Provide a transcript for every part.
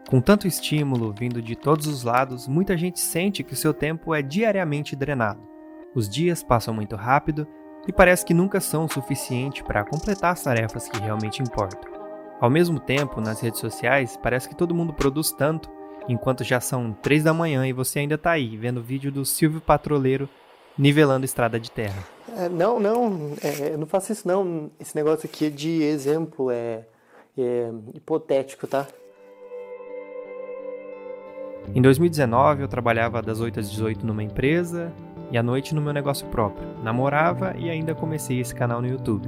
Com tanto estímulo vindo de todos os lados, muita gente sente que o seu tempo é diariamente drenado. Os dias passam muito rápido e parece que nunca são o suficiente para completar as tarefas que realmente importam. Ao mesmo tempo, nas redes sociais, parece que todo mundo produz tanto, enquanto já são 3 da manhã e você ainda está aí, vendo o vídeo do Silvio Patroleiro nivelando estrada de terra. Eu não faço isso não. Esse negócio aqui é de exemplo, é hipotético, tá? Em 2019, eu trabalhava das 8 às 18 numa empresa e à noite no meu negócio próprio. Namorava e ainda comecei esse canal no YouTube.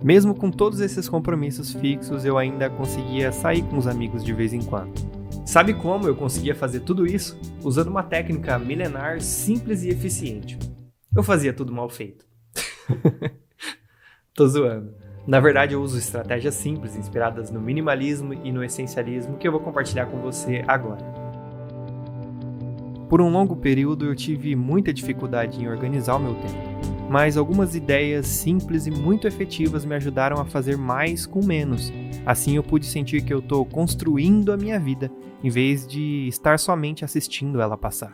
Mesmo com todos esses compromissos fixos, eu ainda conseguia sair com os amigos de vez em quando. Sabe como eu conseguia fazer tudo isso? Usando uma técnica milenar simples e eficiente. Eu fazia tudo mal feito. Tô zoando. Na verdade, eu uso estratégias simples, inspiradas no minimalismo e no essencialismo, que eu vou compartilhar com você agora. Por um longo período, eu tive muita dificuldade em organizar o meu tempo, mas algumas ideias simples e muito efetivas me ajudaram a fazer mais com menos. Assim, eu pude sentir que eu estou construindo a minha vida, em vez de estar somente assistindo ela passar.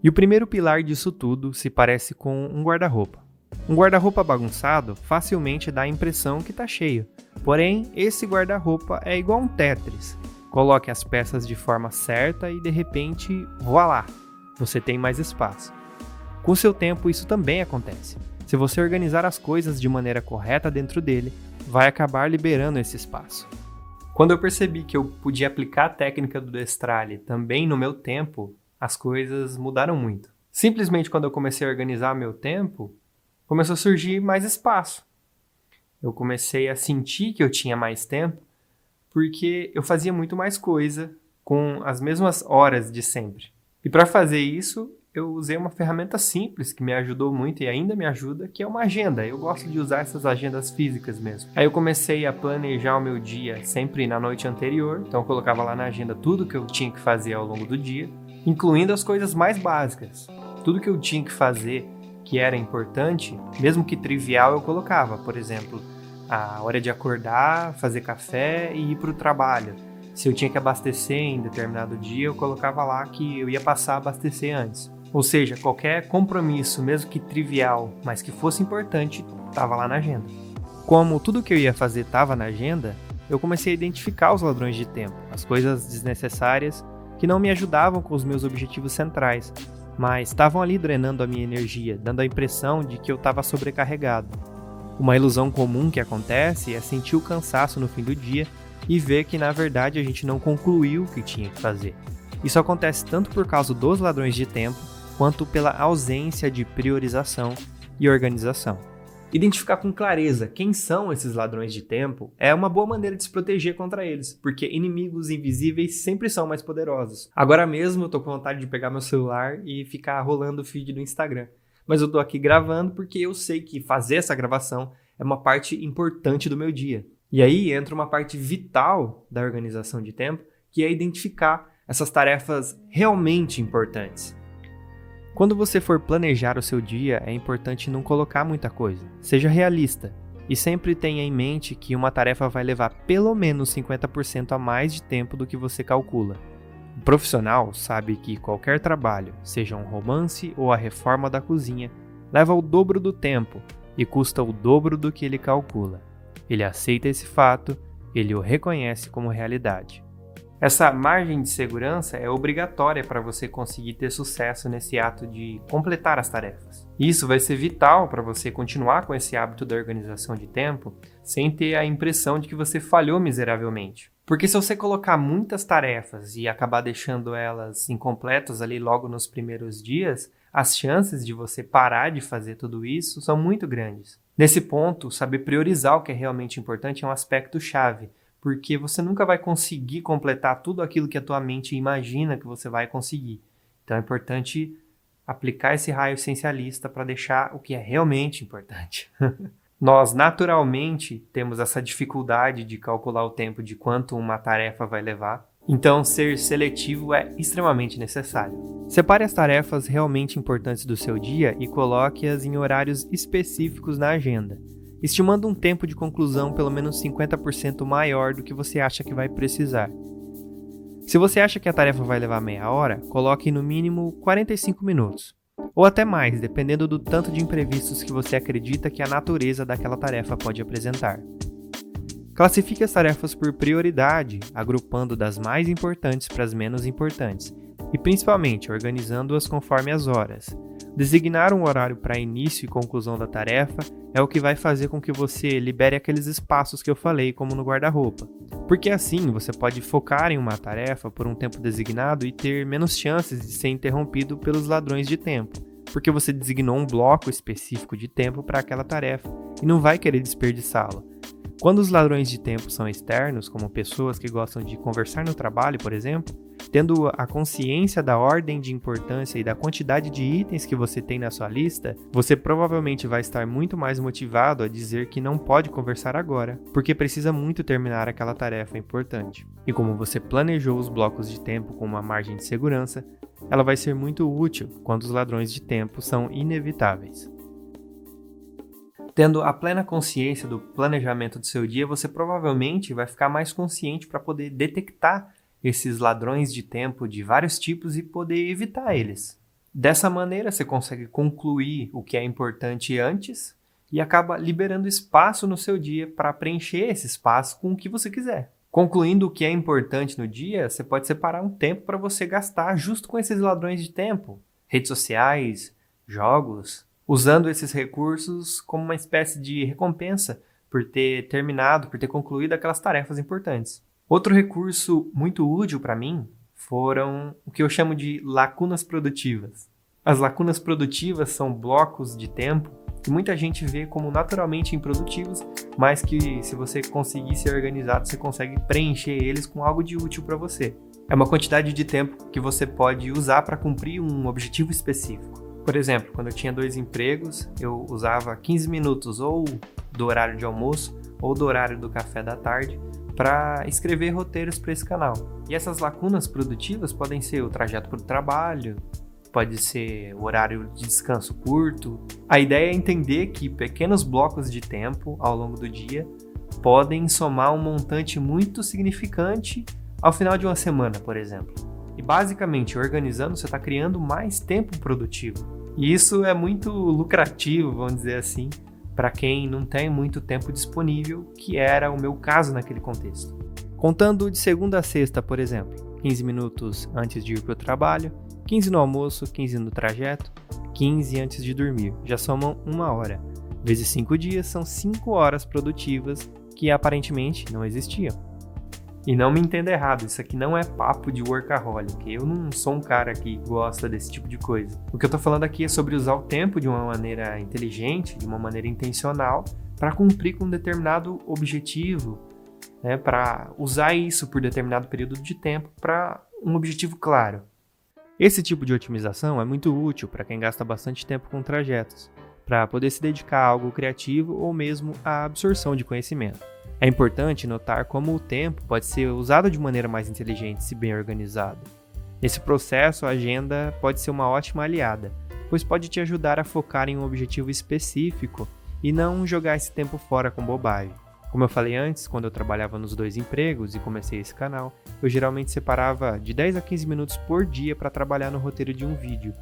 E o primeiro pilar disso tudo se parece com um guarda-roupa. Um guarda-roupa bagunçado facilmente dá a impressão que está cheio, porém, esse guarda-roupa é igual um Tetris. Coloque as peças de forma certa e, de repente, voilá, você tem mais espaço. Com o seu tempo, isso também acontece. Se você organizar as coisas de maneira correta dentro dele, vai acabar liberando esse espaço. Quando eu percebi que eu podia aplicar a técnica do Destralhe também no meu tempo, as coisas mudaram muito. Simplesmente quando eu comecei a organizar meu tempo, começou a surgir mais espaço. Eu comecei a sentir que eu tinha mais tempo, porque eu fazia muito mais coisa com as mesmas horas de sempre. E para fazer isso, eu usei uma ferramenta simples que me ajudou muito e ainda me ajuda, que é uma agenda. Eu gosto de usar essas agendas físicas mesmo. Aí eu comecei a planejar o meu dia sempre na noite anterior, então eu colocava lá na agenda tudo que eu tinha que fazer ao longo do dia, incluindo as coisas mais básicas. Tudo que eu tinha que fazer que era importante, mesmo que trivial, eu colocava. Por exemplo, a hora de acordar, fazer café e ir para o trabalho. Se eu tinha que abastecer em determinado dia, eu colocava lá que eu ia passar a abastecer antes. Ou seja, qualquer compromisso, mesmo que trivial, mas que fosse importante, estava lá na agenda. Como tudo que eu ia fazer estava na agenda, eu comecei a identificar os ladrões de tempo, as coisas desnecessárias que não me ajudavam com os meus objetivos centrais, mas estavam ali drenando a minha energia, dando a impressão de que eu estava sobrecarregado. Uma ilusão comum que acontece é sentir o cansaço no fim do dia e ver que, na verdade, a gente não concluiu o que tinha que fazer. Isso acontece tanto por causa dos ladrões de tempo, quanto pela ausência de priorização e organização. Identificar com clareza quem são esses ladrões de tempo é uma boa maneira de se proteger contra eles, porque inimigos invisíveis sempre são mais poderosos. Agora mesmo eu tô com vontade de pegar meu celular e ficar rolando o feed do Instagram. Mas eu tô aqui gravando porque eu sei que fazer essa gravação é uma parte importante do meu dia. E aí entra uma parte vital da organização de tempo, que é identificar essas tarefas realmente importantes. Quando você for planejar o seu dia, é importante não colocar muita coisa. Seja realista e sempre tenha em mente que uma tarefa vai levar pelo menos 50% a mais de tempo do que você calcula. O profissional sabe que qualquer trabalho, seja um romance ou a reforma da cozinha, leva o dobro do tempo e custa o dobro do que ele calcula. Ele aceita esse fato, ele o reconhece como realidade. Essa margem de segurança é obrigatória para você conseguir ter sucesso nesse ato de completar as tarefas. Isso vai ser vital para você continuar com esse hábito da organização de tempo sem ter a impressão de que você falhou miseravelmente. Porque se você colocar muitas tarefas e acabar deixando elas incompletas ali logo nos primeiros dias, as chances de você parar de fazer tudo isso são muito grandes. Nesse ponto, saber priorizar o que é realmente importante é um aspecto chave, porque você nunca vai conseguir completar tudo aquilo que a tua mente imagina que você vai conseguir. Então é importante aplicar esse raio essencialista para deixar o que é realmente importante. Nós, naturalmente, temos essa dificuldade de calcular o tempo de quanto uma tarefa vai levar, então ser seletivo é extremamente necessário. Separe as tarefas realmente importantes do seu dia e coloque-as em horários específicos na agenda, estimando um tempo de conclusão pelo menos 50% maior do que você acha que vai precisar. Se você acha que a tarefa vai levar meia hora, coloque no mínimo 45 minutos. Ou até mais, dependendo do tanto de imprevistos que você acredita que a natureza daquela tarefa pode apresentar. Classifique as tarefas por prioridade, agrupando das mais importantes para as menos importantes, e principalmente organizando-as conforme as horas. Designar um horário para início e conclusão da tarefa é o que vai fazer com que você libere aqueles espaços que eu falei, como no guarda-roupa. Porque assim você pode focar em uma tarefa por um tempo designado e ter menos chances de ser interrompido pelos ladrões de tempo, porque você designou um bloco específico de tempo para aquela tarefa e não vai querer desperdiçá-lo. Quando os ladrões de tempo são externos, como pessoas que gostam de conversar no trabalho, por exemplo, tendo a consciência da ordem de importância e da quantidade de itens que você tem na sua lista, você provavelmente vai estar muito mais motivado a dizer que não pode conversar agora, porque precisa muito terminar aquela tarefa importante. E como você planejou os blocos de tempo com uma margem de segurança, ela vai ser muito útil quando os ladrões de tempo são inevitáveis. Tendo a plena consciência do planejamento do seu dia, você provavelmente vai ficar mais consciente para poder detectar esses ladrões de tempo de vários tipos e poder evitar eles. Dessa maneira, você consegue concluir o que é importante antes e acaba liberando espaço no seu dia para preencher esse espaço com o que você quiser. Concluindo o que é importante no dia, você pode separar um tempo para você gastar justo com esses ladrões de tempo, redes sociais, jogos, usando esses recursos como uma espécie de recompensa por ter terminado, por ter concluído aquelas tarefas importantes. Outro recurso muito útil para mim foram o que eu chamo de lacunas produtivas. As lacunas produtivas são blocos de tempo que muita gente vê como naturalmente improdutivos, mas que se você conseguir ser organizado, você consegue preencher eles com algo de útil para você. É uma quantidade de tempo que você pode usar para cumprir um objetivo específico. Por exemplo, quando eu tinha 2 empregos, eu usava 15 minutos ou do horário de almoço ou do horário do café da tarde para escrever roteiros para esse canal. E essas lacunas produtivas podem ser o trajeto para o trabalho, pode ser o horário de descanso curto. A ideia é entender que pequenos blocos de tempo ao longo do dia podem somar um montante muito significante ao final de uma semana, por exemplo. E basicamente, organizando, você está criando mais tempo produtivo. E isso é muito lucrativo, vamos dizer assim, para quem não tem muito tempo disponível, que era o meu caso naquele contexto. Contando de segunda a sexta, por exemplo, 15 minutos antes de ir para o trabalho, 15 no almoço, 15 no trajeto, 15 antes de dormir, já somam 1 hora. Vezes 5 dias são 5 horas produtivas que aparentemente não existiam. E não me entenda errado, isso aqui não é papo de workaholic, eu não sou um cara que gosta desse tipo de coisa. O que eu tô falando aqui é sobre usar o tempo de uma maneira inteligente, de uma maneira intencional, para cumprir com um determinado objetivo, né, para usar isso por determinado período de tempo para um objetivo claro. Esse tipo de otimização é muito útil para quem gasta bastante tempo com trajetos, para poder se dedicar a algo criativo ou mesmo à absorção de conhecimento. É importante notar como o tempo pode ser usado de maneira mais inteligente se bem organizado. Nesse processo, a agenda pode ser uma ótima aliada, pois pode te ajudar a focar em um objetivo específico e não jogar esse tempo fora com bobagem. Como eu falei antes, quando eu trabalhava nos 2 empregos e comecei esse canal, eu geralmente separava de 10 a 15 minutos por dia para trabalhar no roteiro de um vídeo,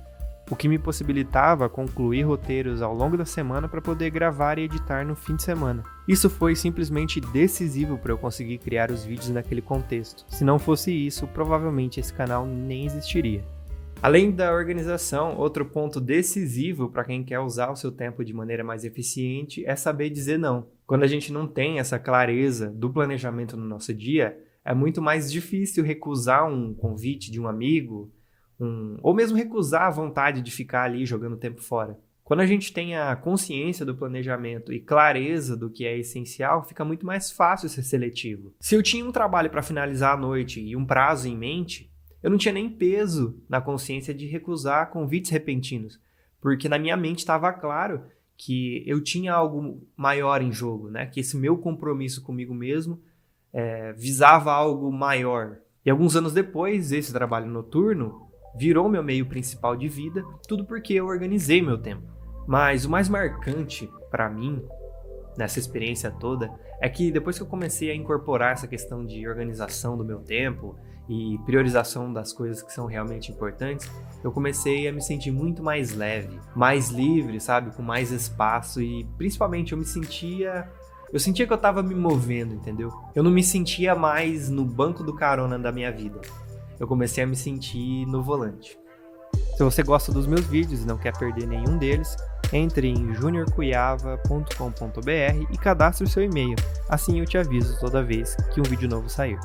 o que me possibilitava concluir roteiros ao longo da semana para poder gravar e editar no fim de semana. Isso foi simplesmente decisivo para eu conseguir criar os vídeos naquele contexto. Se não fosse isso, provavelmente esse canal nem existiria. Além da organização, outro ponto decisivo para quem quer usar o seu tempo de maneira mais eficiente é saber dizer não. Quando a gente não tem essa clareza do planejamento no nosso dia, é muito mais difícil recusar um convite de um amigo, ou mesmo recusar a vontade de ficar ali jogando tempo fora. Quando a gente tem a consciência do planejamento e clareza do que é essencial, fica muito mais fácil ser seletivo. Se eu tinha um trabalho para finalizar à noite e um prazo em mente, eu não tinha nem peso na consciência de recusar convites repentinos, porque na minha mente estava claro que eu tinha algo maior em jogo, né? Que esse meu compromisso comigo mesmo visava algo maior. E alguns anos depois, esse trabalho noturno virou meu meio principal de vida, tudo porque eu organizei meu tempo. Mas o mais marcante para mim, nessa experiência toda, é que depois que eu comecei a incorporar essa questão de organização do meu tempo e priorização das coisas que são realmente importantes, eu comecei a me sentir muito mais leve, mais livre, sabe? Com mais espaço e principalmente eu sentia que eu tava me movendo, entendeu? Eu não me sentia mais no banco do carona da minha vida. Eu comecei a me sentir no volante. Se você gosta dos meus vídeos e não quer perder nenhum deles, entre em juniorcuiava.com.br e cadastre o seu e-mail. Assim eu te aviso toda vez que um vídeo novo sair.